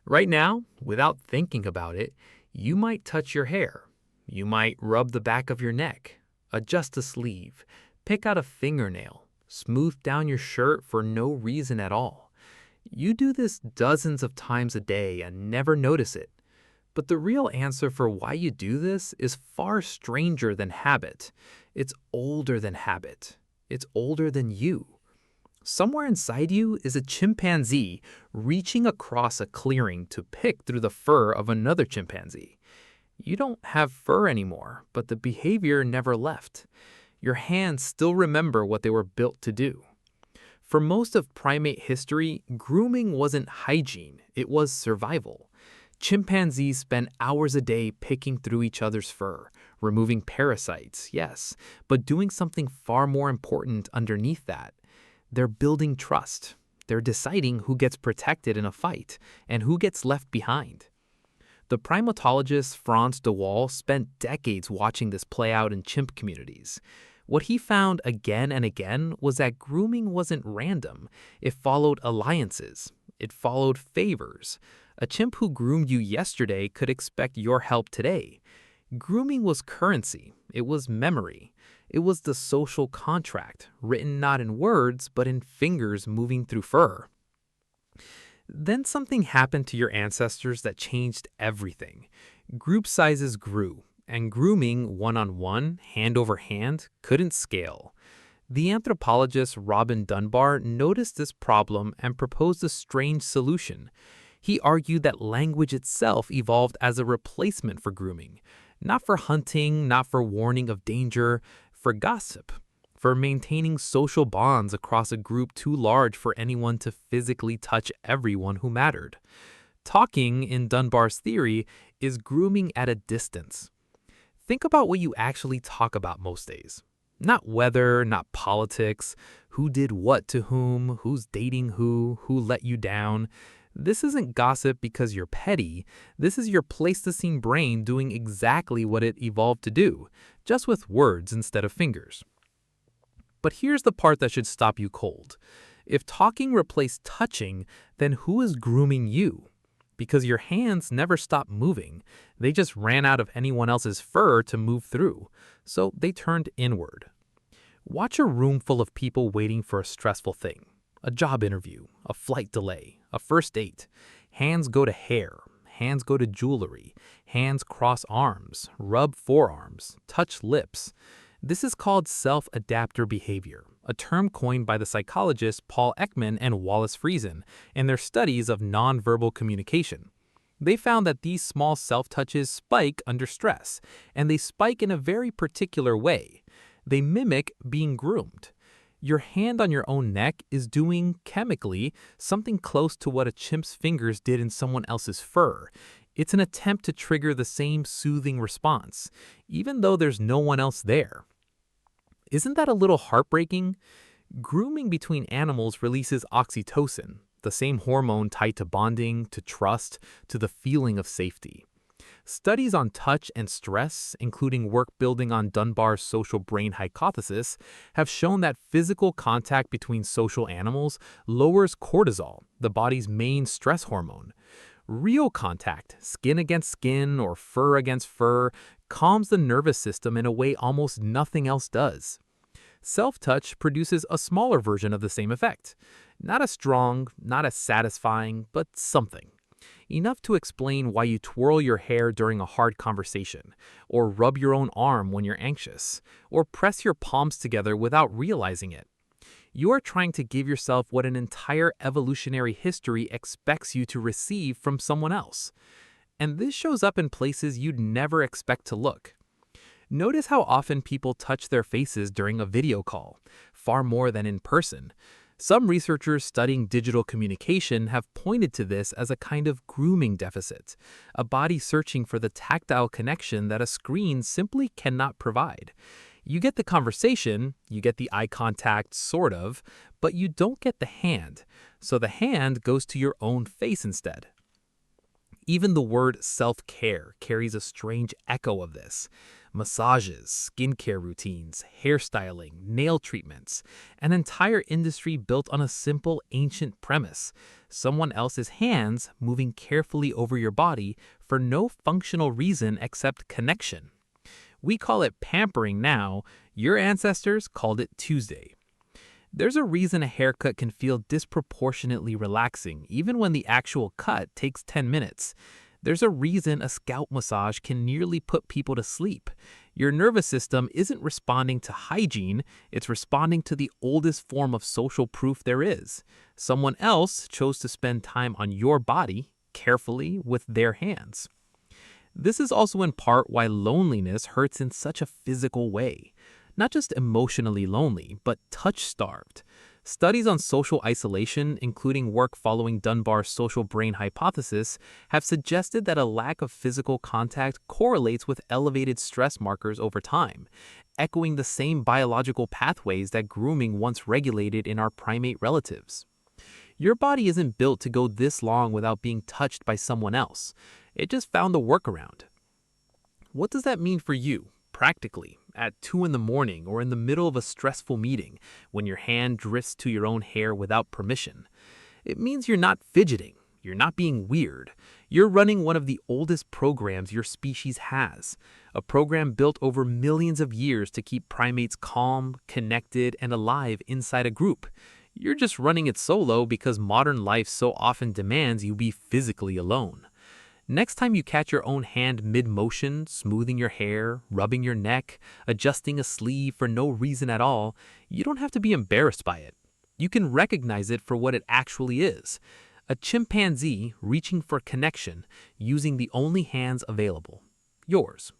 Right now, without thinking about it, you might touch your hair. You might rub the back of your neck, adjust a sleeve, pick out a fingernail, smooth down your shirt for no reason at all. You do this dozens of times a day and never notice it. But the real answer for why you do this is far stranger than habit. It's older than habit. It's older than you. Somewhere inside you is a chimpanzee reaching across a clearing to pick through the fur of another chimpanzee. You don't have fur anymore, but the behavior never left. Your hands still remember what they were built to do. For most of primate history, grooming wasn't hygiene, it was survival. Chimpanzees spent hours a day picking through each other's fur, removing parasites, yes, but doing something far more important underneath that. They're building trust. They're deciding who gets protected in a fight and who gets left behind. The primatologist Frans de Waal spent decades watching this play out in chimp communities. What he found again and again was that grooming wasn't random. It followed alliances. It followed favors. A chimp who groomed you yesterday could expect your help today. Grooming was currency. It was memory. It was the social contract, written not in words, but in fingers moving through fur. Then something happened to your ancestors that changed everything. Group sizes grew, and grooming, one-on-one, hand over hand, couldn't scale. The anthropologist Robin Dunbar noticed this problem and proposed a strange solution. He argued that language itself evolved as a replacement for grooming, not for hunting, not for warning of danger, for gossip, for maintaining social bonds across a group too large for anyone to physically touch everyone who mattered. Talking, in Dunbar's theory, is grooming at a distance. Think about what you actually talk about most days. Not weather, not politics, who did what to whom, who's dating who let you down. This isn't gossip because you're petty. This is your Pleistocene brain doing exactly what it evolved to do, just with words instead of fingers. But here's the part that should stop you cold. If talking replaced touching, then who is grooming you? Because your hands never stopped moving. They just ran out of anyone else's fur to move through, so they turned inward. Watch a room full of people waiting for a stressful thing. A job interview, a flight delay, a first date. Hands go to hair, hands go to jewelry, hands cross arms, rub forearms, touch lips. This is called self-adapter behavior, a term coined by the psychologists Paul Ekman and Wallace Friesen in their studies of nonverbal communication. They found that these small self-touches spike under stress, and they spike in a very particular way. They mimic being groomed. Your hand on your own neck is doing, chemically, something close to what a chimp's fingers did in someone else's fur. It's an attempt to trigger the same soothing response, even though there's no one else there. Isn't that a little heartbreaking? Grooming between animals releases oxytocin, the same hormone tied to bonding, to trust, to the feeling of safety. Studies on touch and stress, including work building on Dunbar's social brain hypothesis, have shown that physical contact between social animals lowers cortisol, the body's main stress hormone. Real contact, skin against skin or fur against fur, calms the nervous system in a way almost nothing else does. Self-touch produces a smaller version of the same effect. Not as strong, not as satisfying, but something. Enough to explain why you twirl your hair during a hard conversation, or rub your own arm when you're anxious, or press your palms together without realizing it. You are trying to give yourself what an entire evolutionary history expects you to receive from someone else. And this shows up in places you'd never expect to look. Notice how often people touch their faces during a video call, far more than in person. Some researchers studying digital communication have pointed to this as a kind of grooming deficit, a body searching for the tactile connection that a screen simply cannot provide. You get the conversation, you get the eye contact, sort of, but you don't get the hand, so the hand goes to your own face instead. Even the word self-care carries a strange echo of this. Massages, skincare routines, hairstyling, nail treatments, an entire industry built on a simple ancient premise: someone else's hands moving carefully over your body for no functional reason except connection. We call it pampering now. Your ancestors called it Tuesday. There's a reason a haircut can feel disproportionately relaxing, even when the actual cut takes 10 minutes. There's a reason a scalp massage can nearly put people to sleep. Your nervous system isn't responding to hygiene, it's responding to the oldest form of social proof there is. Someone else chose to spend time on your body, carefully, with their hands. This is also in part why loneliness hurts in such a physical way. Not just emotionally lonely, but touch-starved. Studies on social isolation, including work following Dunbar's social brain hypothesis, have suggested that a lack of physical contact correlates with elevated stress markers over time, echoing the same biological pathways that grooming once regulated in our primate relatives. Your body isn't built to go this long without being touched by someone else. It just found the workaround. What does that mean for you, practically, at 2 in the morning or in the middle of a stressful meeting when your hand drifts to your own hair without permission? It means you're not fidgeting. You're not being weird. You're running one of the oldest programs your species has, a program built over millions of years to keep primates calm, connected, and alive inside a group. You're just running it solo because modern life so often demands you be physically alone. Next time you catch your own hand mid-motion, smoothing your hair, rubbing your neck, adjusting a sleeve for no reason at all, you don't have to be embarrassed by it. You can recognize it for what it actually is: a chimpanzee reaching for connection, using the only hands available, yours.